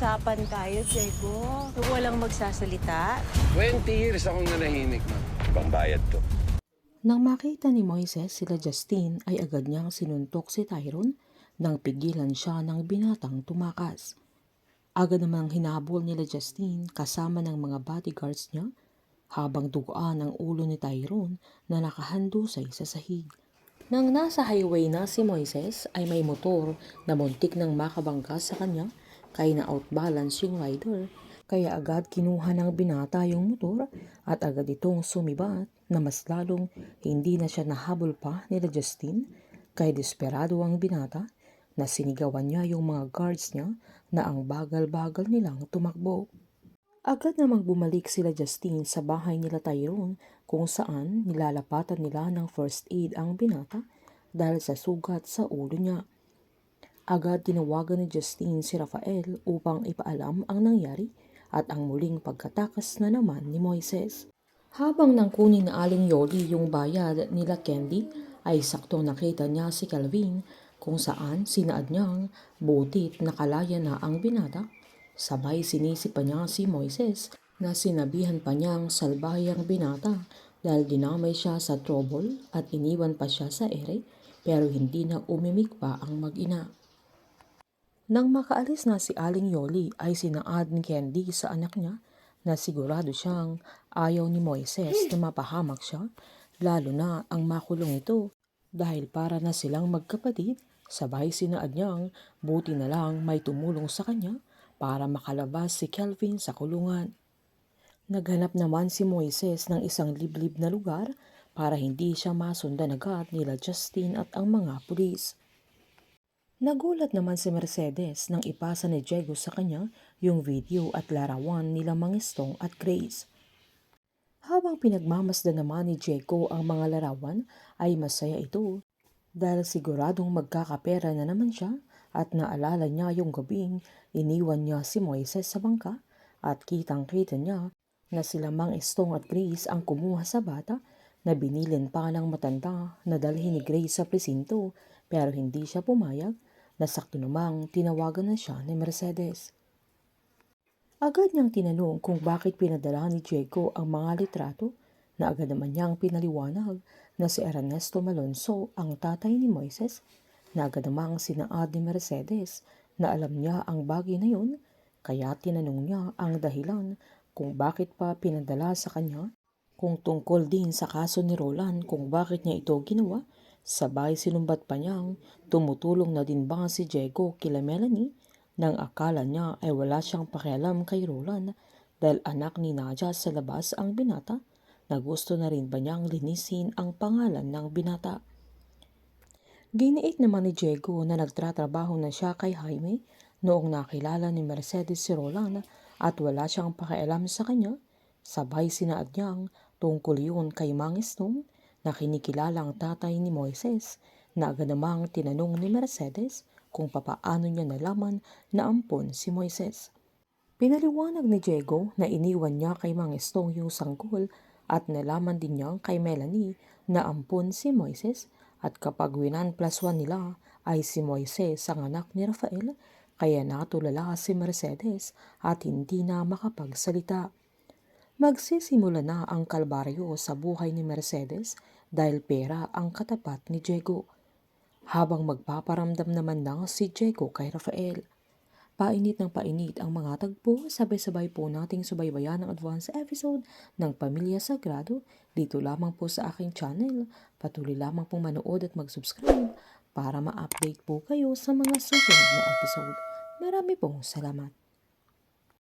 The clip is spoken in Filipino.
mag-usapan tayo, Diego. Walang magsasalita. 20 years akong nanahimik, ma'am. Ibang bayad to. Nang makita ni Moises sila Justine ay agad niyang sinuntok si Tyrone nang pigilan siya ng binatang tumakas. Agad namang hinabol nila Justine kasama ng mga bodyguards niya habang duguan ang ulo ni Tyrone na nakahandusay sa sahig. Nang nasa highway na si Moises ay may motor na muntik nang makabangga sa kanya kaya na-outbalance yung rider. Kaya agad kinuha ng binata yung motor at agad itong sumibat na mas lalong hindi na siya nahabol pa nila Justine kaya desperado ang binata na sinigawan niya yung mga guards niya na ang bagal-bagal nilang tumakbo. Agad namang bumalik sila Justine sa bahay nila Tyrone kung saan nilalapatan nila ng first aid ang binata dahil sa sugat sa ulo niya. Agad tinawagan ni Justine si Rafael upang ipaalam ang nangyari at ang muling pagkatakas na naman ni Moises. Habang nangkunin na Aling Yoli yung bayad nila Candy ay saktong nakita niya si Calvin kung saan sinaad niyang butit nakalaya na ang binata. Sabay sinisipa niya si Moises na sinabihan pa niyang salbahe ang binata dahil dinamay siya sa trouble at iniwan pa siya sa ere pero hindi na umimik pa ang mag-ina. Nang makaalis na si Aling Yoli ay sinaad ni Candy sa anak niya na sigurado siyang ayaw ni Moises na mapahamak siya lalo na ang makulong ito dahil para na silang magkapatid. Sabay sinaad niyang buti na lang may tumulong sa kanya para makalabas si Kelvin sa kulungan. Naghanap naman si Moises ng isang liblib na lugar para hindi siya masundan agad nila Justine at ang mga pulis. Nagulat naman si Mercedes nang ipasa ni Diego sa kanya yung video at larawan nila Mangistong at Grace. Habang pinagmamasdan naman ni Diego ang mga larawan ay masaya ito dahil siguradong magkakapera na naman siya at naalala niya yung gabing iniwan niya si Moises sa bangka at kitang-kita niya na sila Mangistong at Grace ang kumuha sa bata na binilin pa ng matanda na dalhin ni Grace sa presinto pero hindi siya pumayag na sakto namang tinawagan na siya ni Mercedes. Agad niyang tinanong kung bakit pinadala ni Diego ang mga litrato na agad naman niyang pinaliwanag na si Ernesto Malonzo ang tatay ni Moises na agad namang sinaad ni Mercedes na alam niya ang bagay na yun kaya tinanong niya ang dahilan kung bakit pa pinadala sa kanya kung tungkol din sa kaso ni Roland kung bakit niya ito ginawa. Sabay sinumbat pa niyang tumutulong na din ba si Diego kila Melanie nang akala niya ay wala siyang pakialam kay Roland dahil anak ni Nadia sa labas ang binata na gusto na rin ba niyang linisin ang pangalan ng binata. Giniit naman ni Diego na nagtratrabaho na siya kay Jaime noong nakilala ni Mercedes si Roland at wala siyang pakialam sa kanya. Sabay sinaad niyang tungkol yun kay Mangistong na kinikilalang tatay ni Moises na agad namang tinanong ni Mercedes kung papaano niya nalaman na ampon si Moises. Pinaliwanag ni Diego na iniwan niya kay Mangistong yung sanggol at nalaman din niya kay Melanie na ampon si Moises at kapag 1+1 nila ay si Moises ang anak ni Rafael kaya natulala si Mercedes at hindi na makapagsalita. Magsisimula na ang kalbaryo sa buhay ni Mercedes dahil pera ang katapat ni Diego. Habang magpaparamdam naman na si Diego kay Rafael. Painit ng painit ang mga tagpo, sabay-sabay po nating subaybayan ang advance episode ng Pamilya Sagrado dito lamang po sa aking channel. Patuloy lamang pong manood at mag-subscribe para ma-update po kayo sa mga susunod na episode. Marami pong salamat.